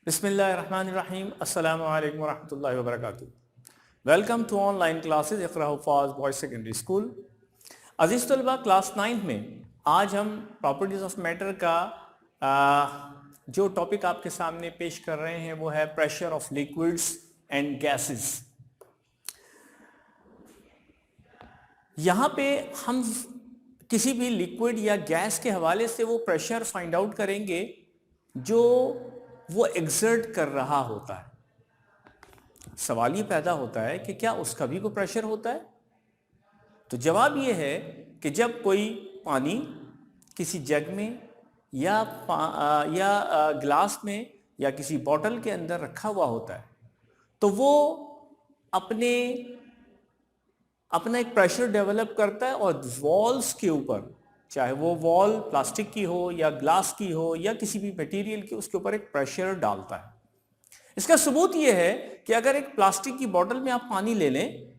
बिस्मिल्लाहिर्रहमानिर्रहीम अस्सलामु अलैकुम वरहमतुल्लाहि वबरकातुहू। Welcome to online classes Iqra Huffaz boys secondary school. अज़ीज़ तलबा, क्लास 9 में आज हम प्रॉपर्टीज़ ऑफ मैटर का जो टॉपिक आपके सामने पेश कर रहे हैं वो है pressure of liquids and gases. यहाँ पे हम किसी भी लिक्विड या गैस के हवाले से वो प्रेशर फाइंड आउट करेंगे जो वो एग्जर्ट कर रहा होता है। सवाल ये पैदा होता है कि क्या उसका भी कोई प्रेशर होता है? तो जवाब ये है कि जब कोई पानी किसी जग में या ग्लास में या किसी बॉटल के अंदर रखा हुआ होता है तो वो अपना एक प्रेशर डेवलप करता है और वॉल्स के ऊपर, चाहे वो वॉल प्लास्टिक की हो या ग्लास की हो या किसी भी मटेरियल की, उसके ऊपर एक प्रेशर डालता है। इसका सबूत यह है कि अगर एक प्लास्टिक की बोतल में आप पानी ले लें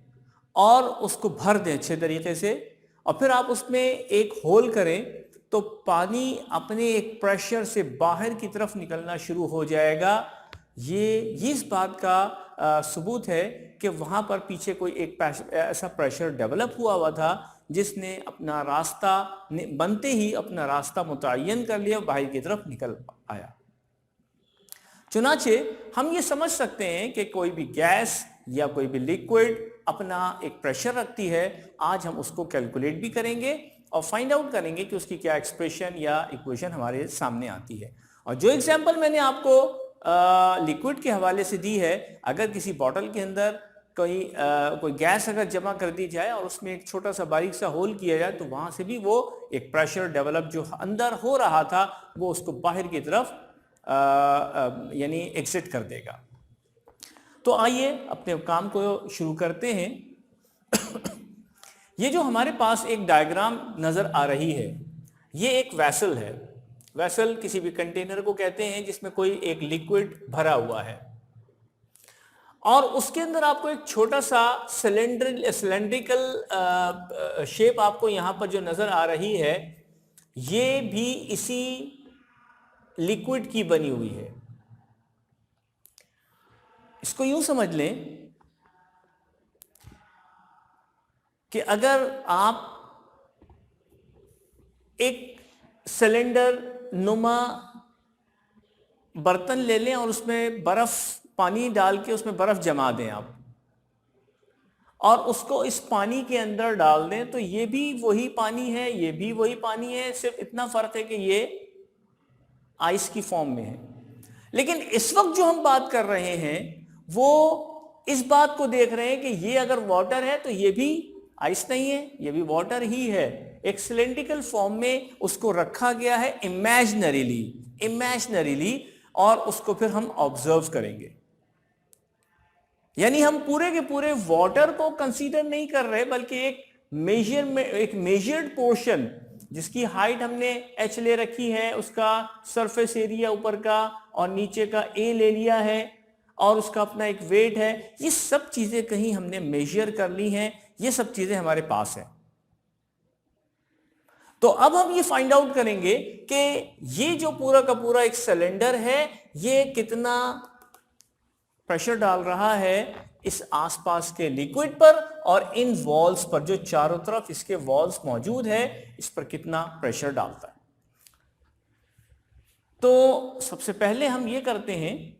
और उसको भर दें अच्छे तरीके से और फिर आप उसमें एक होल करें तो पानी अपने एक प्रेशर से बाहर की तरफ निकलना शुरू हो जाएगा। ये इस बात का सबूत है कि वहाँ पर पीछे कोई एक ऐसा प्रेशर डेवलप हुआ था जिसने अपना रास्ता बनते ही अपना रास्ता मुतय्यन कर लिया, बाहर की तरफ निकल आया। चुनाचे हम ये समझ सकते हैं कि कोई भी गैस या कोई भी लिक्विड अपना एक प्रेशर रखती है। आज हम उसको कैलकुलेट भी करेंगे और फाइंड आउट करेंगे कि उसकी क्या एक्सप्रेशन या इक्वेशन हमारे सामने आती है। और जो एग्जांपल मैंने आपको लिक्विड के हवाले से दी है, अगर किसी बॉटल के अंदर कोई गैस अगर जमा कर दी जाए और उसमें एक छोटा सा बारीक सा होल किया जाए तो वहां से भी वो एक प्रेशर डेवलप जो अंदर हो रहा था वो उसको बाहर की तरफ यानी एग्जिट कर देगा। तो आइए अपने काम को शुरू करते हैं। ये जो हमारे पास एक डायग्राम नजर आ रही है, ये एक वेसल है। वेसल किसी भी कंटेनर को कहते हैं जिसमें कोई एक लिक्विड भरा हुआ है और उसके अंदर आपको एक छोटा सा सिलेंड्रिकल शेप आपको यहां पर जो नजर आ रही है, ये भी इसी लिक्विड की बनी हुई है। इसको यूं समझ लें कि अगर आप एक सिलेंडर नुमा बर्तन ले लें और उसमें बर्फ पानी डाल के उसमें बर्फ जमा दें आप और उसको इस पानी के अंदर डाल दें तो ये भी वही पानी है, ये भी वही पानी है, सिर्फ इतना फर्क है कि ये आइस की फॉर्म में है। लेकिन इस वक्त जो हम बात कर रहे हैं वो इस बात को देख रहे हैं कि ये अगर वाटर है तो ये भी आइस नहीं है, ये भी वाटर ही है। एक सिलेंड्रिकल फॉर्म में उसको रखा गया है इमेजिनरीली और उसको फिर हम ऑब्जर्व करेंगे। यानी हम पूरे के पूरे वाटर को कंसीडर नहीं कर रहे बल्कि एक मेजर्ड पोर्शन जिसकी हाइट हमने h ले रखी है, उसका सरफेस एरिया ऊपर का और नीचे का a ले लिया है और उसका अपना एक वेट है। ये सब चीजें कहीं हमने मेजर कर ली हैं, ये सब चीजें हमारे पास है। तो अब हम ये फाइंड आउट करेंगे कि ये जो पूरा का पूरा एक सिलेंडर है ये कितना प्रेशर डाल रहा है इस आसपास के लिक्विड पर और इन वॉल्स पर, जो चारों तरफ इसके वॉल्स मौजूद है, इस पर कितना प्रेशर डालता है। तो सबसे पहले हम ये करते हैं,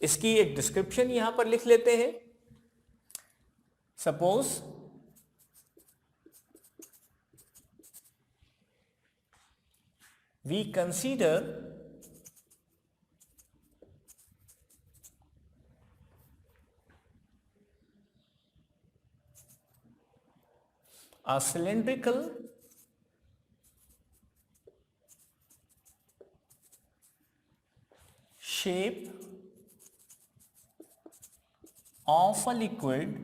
इसकी एक डिस्क्रिप्शन यहां पर लिख लेते हैं। Suppose we consider a cylindrical shape of a liquid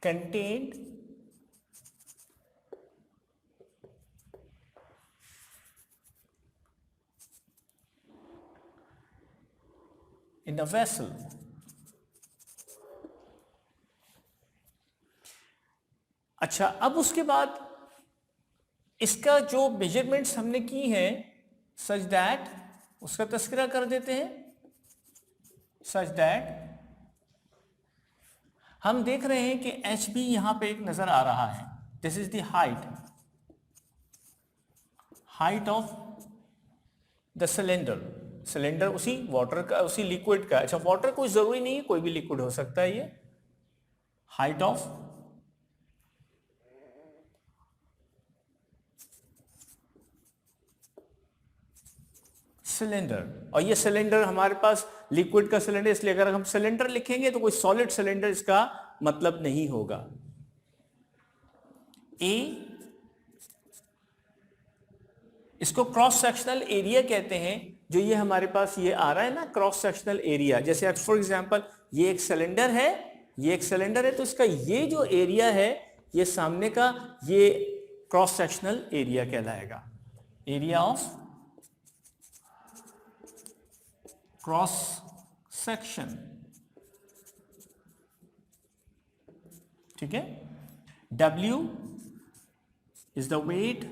contained in a vessel अच्छा, अब उसके बाद इसका जो मेजरमेंट्स हमने की हैं सच दैट, उसका तस्करा कर देते हैं। सच दैट हम देख रहे हैं कि एच बी यहां पे एक नजर आ रहा है। This is the height of the cylinder. Cylinder उसी वाटर का, उसी लिक्विड का, अच्छा वाटर कोई जरूरी नहीं है, कोई भी लिक्विड हो सकता है। ये हाइट ऑफ सिलेंडर, और ये सिलेंडर हमारे पास लिक्विड का सिलेंडर, इसलिए अगर हम सिलेंडर लिखेंगे तो कोई सॉलिड सिलेंडर इसका मतलब नहीं होगा। ए, इसको क्रॉस सेक्शनल एरिया कहते हैं। जो ये हमारे पास ये आ रहा है ना क्रॉस सेक्शनल एरिया, जैसे फॉर एग्जांपल ये एक सिलेंडर है, ये एक सिलेंडर है, तो इसका ये जो एरिया है ये सामने का, ये क्रॉस सेक्शनल एरिया कहलाएगा। एरिया ऑफ क्रॉस सेक्शन, ठीक है। W is the weight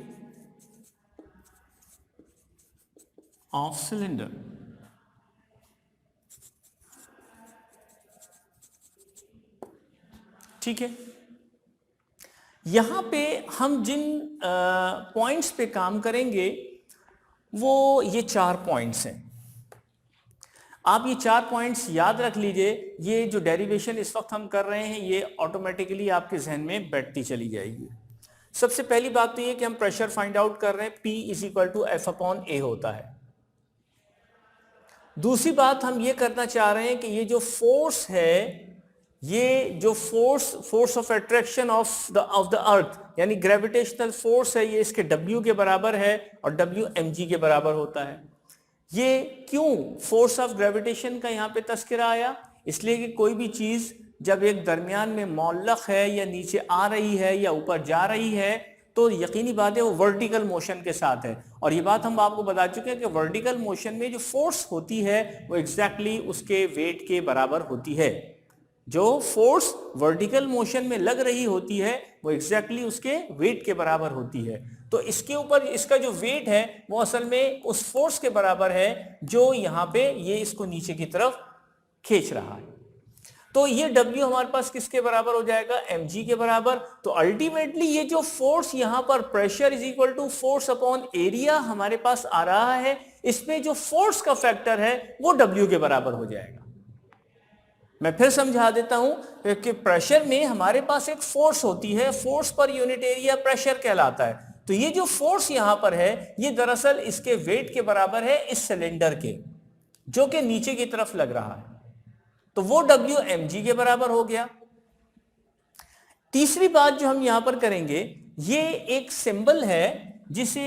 of cylinder। ठीक है, यहां पे हम जिन पॉइंट्स पे काम करेंगे वो ये 4 पॉइंट्स हैं। आप ये 4 पॉइंट्स याद रख लीजिए। ये जो डेरिवेशन इस वक्त हम कर रहे हैं ये ऑटोमेटिकली आपके जहन में बैठती चली जाएगी। सबसे पहली बात तो ये कि हम प्रेशर फाइंड आउट कर रहे हैं, P is equal to F/A होता है। दूसरी बात हम ये करना चाह रहे हैं कि ये जो फोर्स है, ये जो force of attraction of the earth, यानी ग्रेविटेशनल फोर्स है, ये इसके W के बराबर है और W mg के बराबर होता है। ये क्यों फोर्स ऑफ ग्रेविटेशन का यहाँ पे तस्करा आया? इसलिए कि कोई भी चीज जब एक दरमियान में मौल्लक है या नीचे आ रही है या ऊपर जा रही है तो यकीनी बात है वो वर्टिकल मोशन के साथ है। और ये बात हम आपको बता चुके हैं कि वर्टिकल मोशन में जो फोर्स होती है वो एग्जैक्टली उसके वेट के बराबर होती है। जो फोर्स वर्टिकल मोशन में लग रही होती है वो एग्जैक्टली उसके वेट के बराबर होती है। तो इसके ऊपर इसका जो वेट है वो असल में उस फोर्स के बराबर है जो यहां पे ये इसको नीचे की तरफ खींच रहा है। तो ये W हमारे पास किसके बराबर हो जाएगा? mg के बराबर। तो अल्टीमेटली ये जो फोर्स यहां पर pressure is equal to force upon area हमारे पास आ रहा है, इसमें जो फोर्स का फैक्टर है वो W के बराबर हो जाएगा। मैं फिर समझा देता हूं कि प्रेशर में हमारे पास एक फोर्स होती है, force per unit area pressure कहलाता है। तो ये जो फोर्स यहां पर है ये दरअसल इसके वेट के बराबर है इस सिलेंडर के, जो कि नीचे की तरफ लग रहा है। तो वो W mg के बराबर हो गया। तीसरी बात जो हम यहां पर करेंगे, ये एक सिंबल है जिसे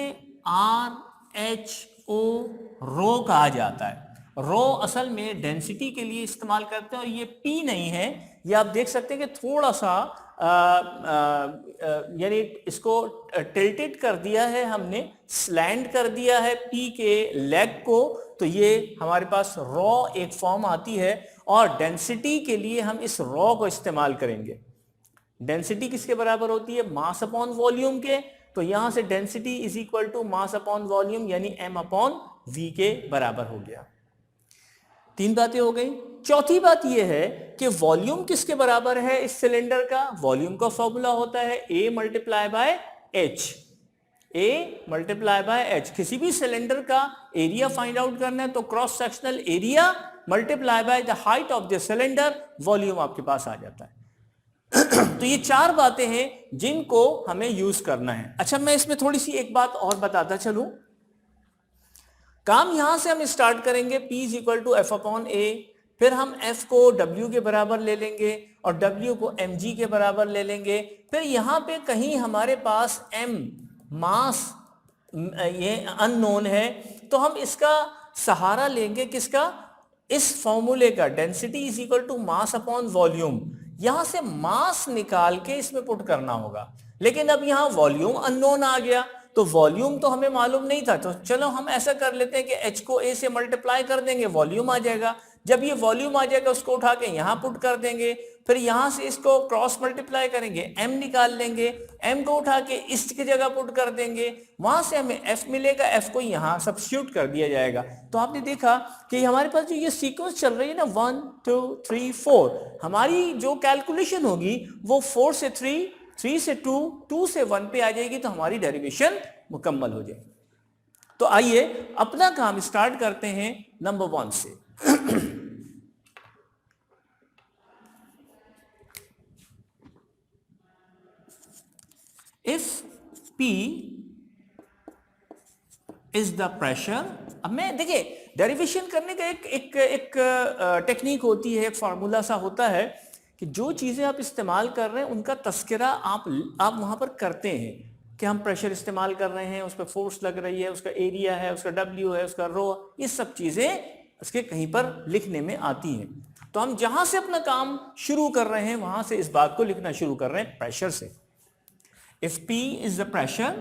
RHO रो कहा जाता है। रो असल में डेंसिटी के लिए इस्तेमाल करते हैं और ये P नहीं है। ये आप देख सकते हैं कि थोड़ा सा यानी इसको टिल्टेड कर दिया है हमने, स्लैंड कर दिया है P के लेग को। तो ये हमारे पास रॉ एक फॉर्म आती है और डेंसिटी के लिए हम इस रॉ को इस्तेमाल करेंगे। डेंसिटी किसके बराबर होती है? मास अपॉन वॉल्यूम के। तो यहां से density is equal to mass upon volume यानी m अपॉन v के बराबर हो गया। 3 बातें हो गई। चौथी बात यह है कि वॉल्यूम किसके बराबर है इस सिलेंडर का? वॉल्यूम का फॉर्मूला होता है A multiply by H। A multiply by H। किसी भी सिलेंडर का एरिया फाइंड आउट करना है तो cross sectional area multiply by the height of the cylinder, volume आपके पास आ जाता है। तो ये 4 बातें हैं जिनको हमें यूज करना है। अच्छा, मैं इसमें थोड़ी सी एक बात और बताता चलूं। काम यहां से हम स्टार्ट करेंगे, P is equal to F/A, फिर हम F को W के बराबर ले लेंगे और W को mg के बराबर ले लेंगे। फिर यहां पे कहीं हमारे पास m मास ये अननोन है, तो हम इसका सहारा लेंगे किसका? इस फॉर्मूले का, density is equal to mass upon volume. यहां से मास निकाल के इसमें पुट करना होगा, लेकिन अब यहां वॉल्यूम अननोन आ गया तो वॉल्यूम तो हमें मालूम नहीं था। तो चलो हम ऐसा कर लेते हैं कि H को A से मल्टीप्लाई कर देंगे, वॉल्यूम आ जाएगा। जब ये वॉल्यूम आ जाएगा उसको उठा के यहां पुट कर देंगे, फिर यहां से इसको क्रॉस मल्टीप्लाई करेंगे, m निकाल लेंगे, m को उठा के इस की जगह पुट कर देंगे, वहां से हमें f मिलेगा, f को यहां सब्स्टिट्यूट कर दिया जाएगा। तो आपने देखा कि हमारे पास जो ये सीक्वेंस चल रही है ना 1 2 3 4, हमारी जो कैलकुलेशन होगी वो 4 से 3, 3 से 2, 2 से 1 पे आ जाएगी, तो हमारी डेरिवेशन मुकम्मल हो जाएगी। तो आइए अपना काम स्टार्ट करते हैं नंबर 1 से। If P is the pressure, अब मैं देखिए डेरिवेशन करने का एक टेक्निक होती है, एक फार्मूला सा होता है कि जो चीजें आप इस्तेमाल कर रहे हैं उनका तस्करा आप वहां पर करते हैं कि हम प्रेशर इस्तेमाल कर रहे हैं, उस पर फोर्स लग रही है, उसका एरिया है, उसका डब्ल्यू है, उसका रो, ये सब चीजें उसके कहीं पर लिखने में आती हैं। तो हम जहां से अपना काम शुरू कर रहे हैं वहां से इस बात को लिखना शुरू कर रहे हैं प्रेशर से। If P is the pressure,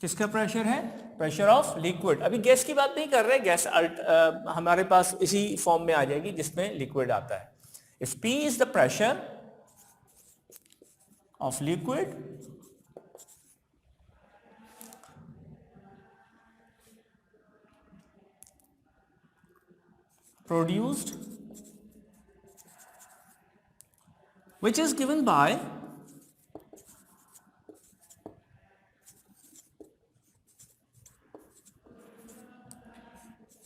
किसका प्रेशर है? Pressure of liquid. अभी गैस की बात नहीं कर रहे, गैस हमारे पास इसी फॉर्म में आ जाएगी जिसमें लिक्विड आता है। If P is the pressure of liquid, produced which is given by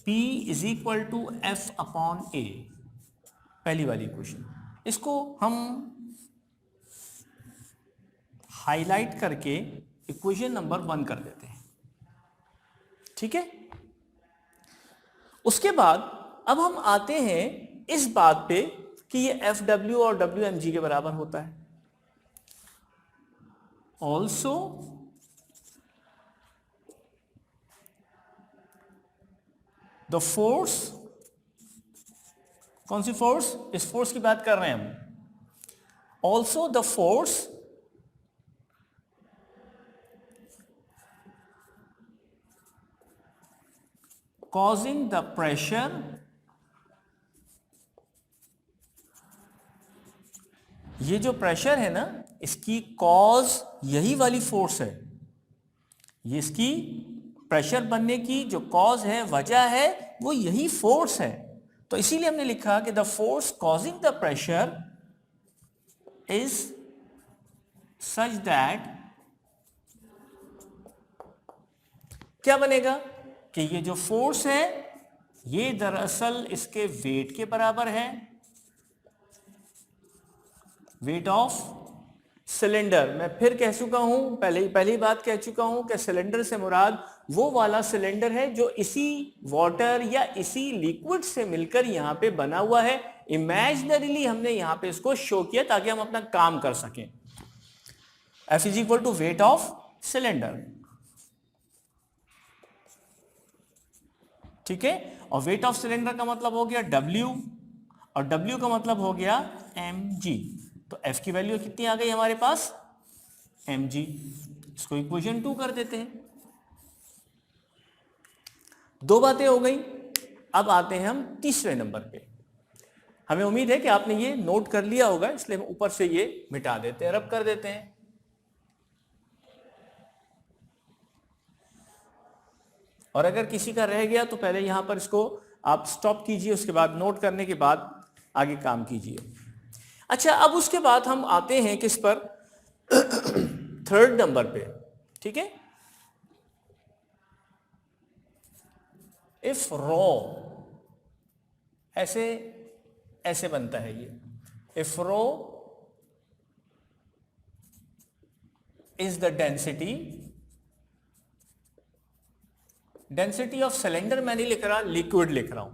P is equal to F upon A, पहली वाली इक्वेशन। इसको हम हाईलाइट करके इक्वेशन नंबर 1 कर देते हैं, ठीक है। उसके बाद अब हम आते हैं इस बात पे कि ये FW और WMG के बराबर होता है। ऑल्सो द फोर्स, कौन सी फोर्स? इस फोर्स की बात कर रहे हैं हम। Also the force causing the pressure ये जो प्रेशर है ना, इसकी कॉज यही वाली फोर्स है, ये इसकी प्रेशर बनने की जो कॉज है, वजह है, वो यही फोर्स है। तो इसीलिए हमने लिखा कि the force causing the pressure is such that, क्या बनेगा कि ये जो फोर्स है ये दरअसल इसके वेट के बराबर है, वेट ऑफ सिलेंडर। मैं फिर कह चुका हूं, पहली बात कह चुका हूं कि सिलेंडर से मुराद वो वाला सिलेंडर है जो इसी वाटर या इसी लिक्विड से मिलकर यहां पे बना हुआ है। इमेजिनरीली हमने यहां पे इसको शो किया ताकि हम अपना काम कर सकें। F is equal to weight of cylinder, ठीक है। और वेट ऑफ सिलेंडर का मतलब हो गया W, और W का मतलब हो गया mg। तो F की वैल्यू कितनी आ गई हमारे पास? mg। इसको इक्वेशन 2 कर देते हैं। दो बातें हो गई। अब आते हैं हम तीसरे नंबर पे। हमें उम्मीद है कि आपने ये नोट कर लिया होगा, इसलिए हम ऊपर से ये मिटा देते हैं, रब कर देते हैं। और अगर किसी का रह गया तो पहले यहां पर इसको आप स्टॉप कीजिए, उसके बाद नोट करने के बाद आगे काम कीजिए। अच्छा, अब उसके बाद हम आते हैं किस पर? थर्ड नंबर पे, ठीक है। इफ रॉ, ऐसे बनता है ये, if raw is the density of cylinder मैं नहीं लिख रहा, लिक्विड लिख रहा हूं,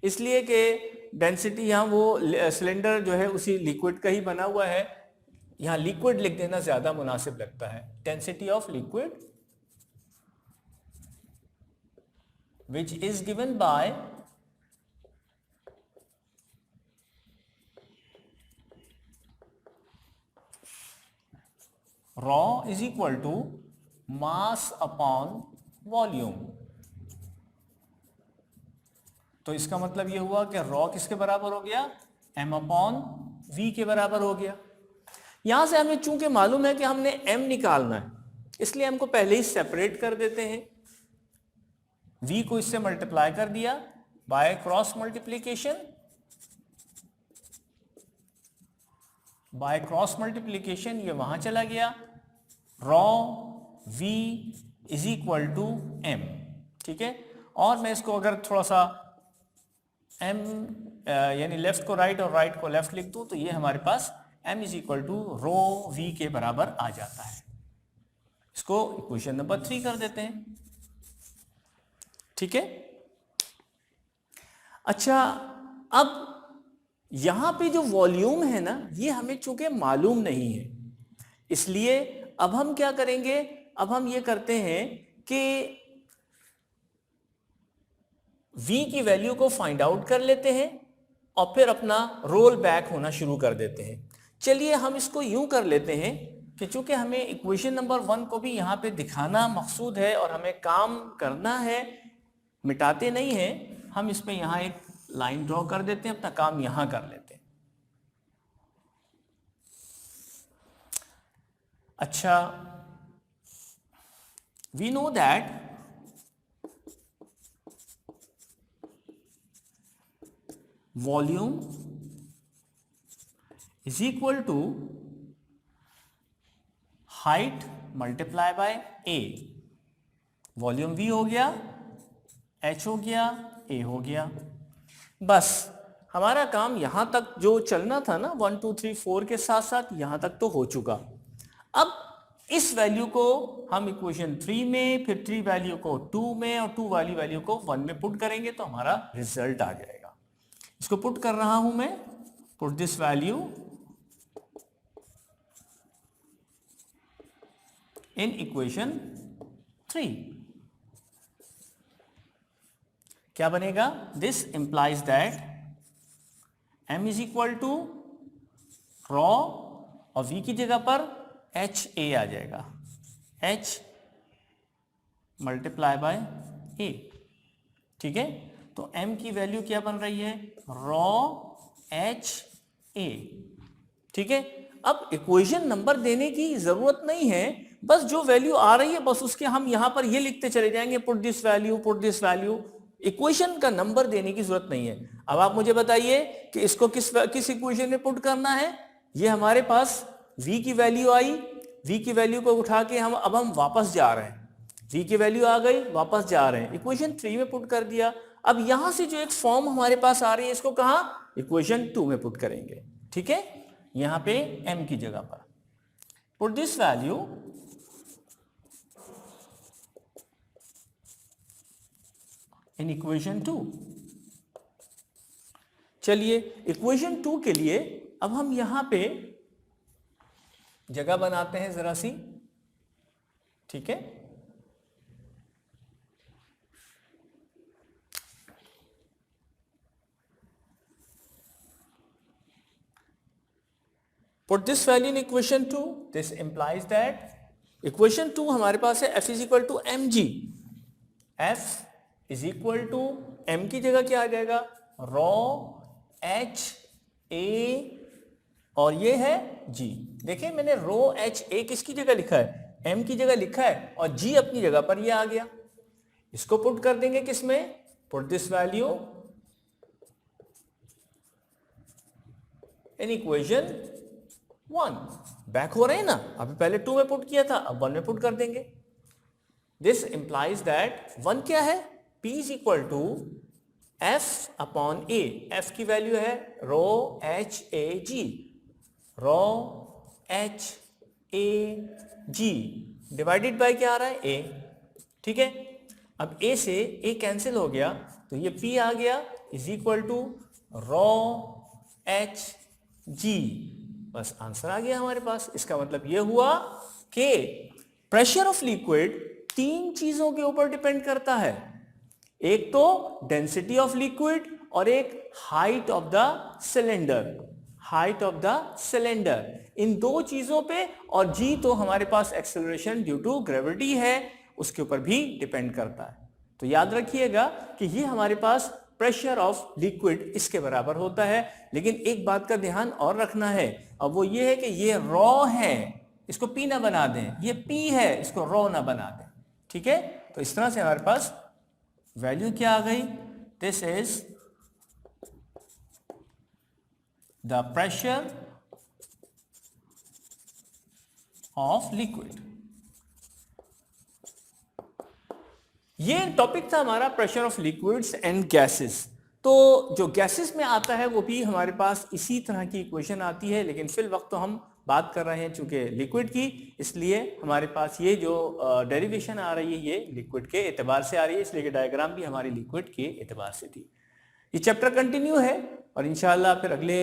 इसलिए कि डेंसिटी यहां वो सिलेंडर जो है उसी लिक्विड का ही बना हुआ है, यहां लिक्विड लिख देना ज्यादा मुनासिब लगता है। Density of liquid which is given by rho is equal to mass upon volume। तो इसका मतलब ये हुआ कि रॉ किसके बराबर हो गया, m अपॉन v के बराबर हो गया। यहां से हमें चूंकि मालूम है कि हमने m निकालना है, इसलिए m को पहले ही सेपरेट कर देते हैं। v को इससे मल्टीप्लाई कर दिया by cross multiplication, by cross multiplication ये वहां चला गया, rho v is equal to m, ठीक है। और मैं इसको अगर थोड़ा सा m यानी लेफ्ट को राइट और राइट को लेफ्ट लिख दूं तो ये हमारे पास m is equal to rho v के बराबर आ जाता है। इसको इक्वेशन नंबर 3 कर देते हैं, ठीक है। अच्छा, अब यहां पे जो वॉल्यूम है ना, ये हमें चूंकि मालूम नहीं है, इसलिए अब हम क्या करेंगे, अब हम ये करते हैं कि v की वैल्यू को फाइंड आउट कर लेते हैं और फिर अपना रोल बैक होना शुरू कर देते हैं। चलिए हम इसको यूं कर लेते हैं कि चूंकि हमें इक्वेशन नंबर 1 को भी यहां पे दिखाना मकसूद है और हमें काम करना है, मिटाते नहीं हैं, हम इस पे यहां एक लाइन ड्रॉ कर देते हैं, अपना काम यहां कर लेते हैं। अच्छा, we know that volume is equal to height multiply by A. Volume v हो गया, h हो गया, a हो गया। बस हमारा काम यहां तक जो चलना था ना 1 2 3 4 के साथ साथ यहां तक तो हो चुका। अब इस वैल्यू को हम इक्वेशन 3 में, फिर 3 वैल्यू को 2 में और 2 वाली वैल्यू को 1 में पुट करेंगे तो हमारा रिजल्ट आ जाएगा। इसको पुट कर रहा हूं मैं, put this value in equation 3। क्या बनेगा, this implies that m is equal to rho और v की जगह पर h a आ जाएगा, h मल्टीप्लाई बाय a, ठीक है। तो m की वैल्यू क्या बन रही है, रॉ h a, ठीक है। अब इक्वेशन नंबर देने की जरूरत नहीं है, बस जो वैल्यू आ रही है बस उसके हम यहां पर ये लिखते चले जाएंगे, put this value, put this value. Equation का नंबर देने की जरूरत नहीं है। अब आप मुझे बताइए कि इसको किस इक्वेशन में पुट करना है। ये हमारे पास v की वैल्यू आई, v की वैल्यू को उठा के अब हम वापस जा रहे हैं, v की वैल्यू आ गई, वापस जा रहे हैं, इक्वेशन 3 में पुट कर दिया। अब यहां से जो एक फॉर्म हमारे पास आ रही है, इसको कहां, इक्वेशन 2 में पुट करेंगे, ठीक है। यहां पे m की जगह पर put this value in equation 2। चलिए इक्वेशन 2 के लिए अब हम यहां पे जगह बनाते हैं जरा सी, ठीक है। Put this value in equation 2. This implies that equation 2 हमारे पास है f is equal to mg. f is equal to m की जगह क्या आ जाएगा, रॉ h a और ये है g। देखिए मैंने रो h a किसकी जगह लिखा है, m की जगह लिखा है, और g अपनी जगह पर ये आ गया। इसको पुट कर देंगे किसमें, put this value in equation 1। Back हो रहे हैं ना, अभी पहले 2 में पुट किया था, अब 1 में पुट कर देंगे। दिस इंप्लाइज दैट 1 क्या है, P is equal to f upon a। f की वैल्यू है rho h a g, rho h a g divided by क्या आ रहा है, a, ठीक है। अब a से a कैंसिल हो गया तो ये P आ गया is equal to rho h g। बस आंसर आ गया हमारे पास। इसका मतलब यह हुआ कि प्रेशर ऑफ लिक्विड 3 चीजों के ऊपर डिपेंड करता है, एक तो डेंसिटी ऑफ लिक्विड और एक height of the cylinder, height of the cylinder, इन 2 चीजों पे। और जी तो हमारे पास एक्सेलरेशन ड्यू टू ग्रेविटी है, उसके ऊपर भी डिपेंड करता है। तो याद रखिएगा कि ये हमारे पास प्रेशर ऑफ लिक्विड इसके बराबर होता है। लेकिन एक बात का ध्यान और रखना है, अब वो ये है कि ये रॉ है, इसको पी ना बना दें, ये पी है, इसको रॉ ना बना दें। ठीक है, तो इस तरह से हमारे पास वैल्यू क्या आ गई, this is the pressure of liquid. ये टॉपिक था हमारा pressure of liquids and gases. तो जो गैसेस में आता है वो भी हमारे पास इसी तरह की इक्वेशन आती है, लेकिन फिल वक्त तो हम बात कर रहे हैं चूंकि लिक्विड की, इसलिए हमारे पास ये जो डेरिवेशन आ रही है ये लिक्विड के एतबार से आ रही है, इसलिए डायग्राम भी हमारी लिक्विड के एतबार से थी। ये चैप्टर कंटिन्यू है और इंशाल्लाह फिर अगले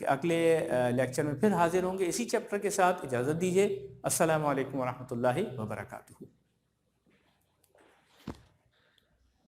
अगले लेक्चर में फिर हाजिर होंगे इसी चैप्टर के साथ। इजाज़त दीजिए। अस्सलामु अलैकुम वरहमतुल्लाहि वबरकातुहू।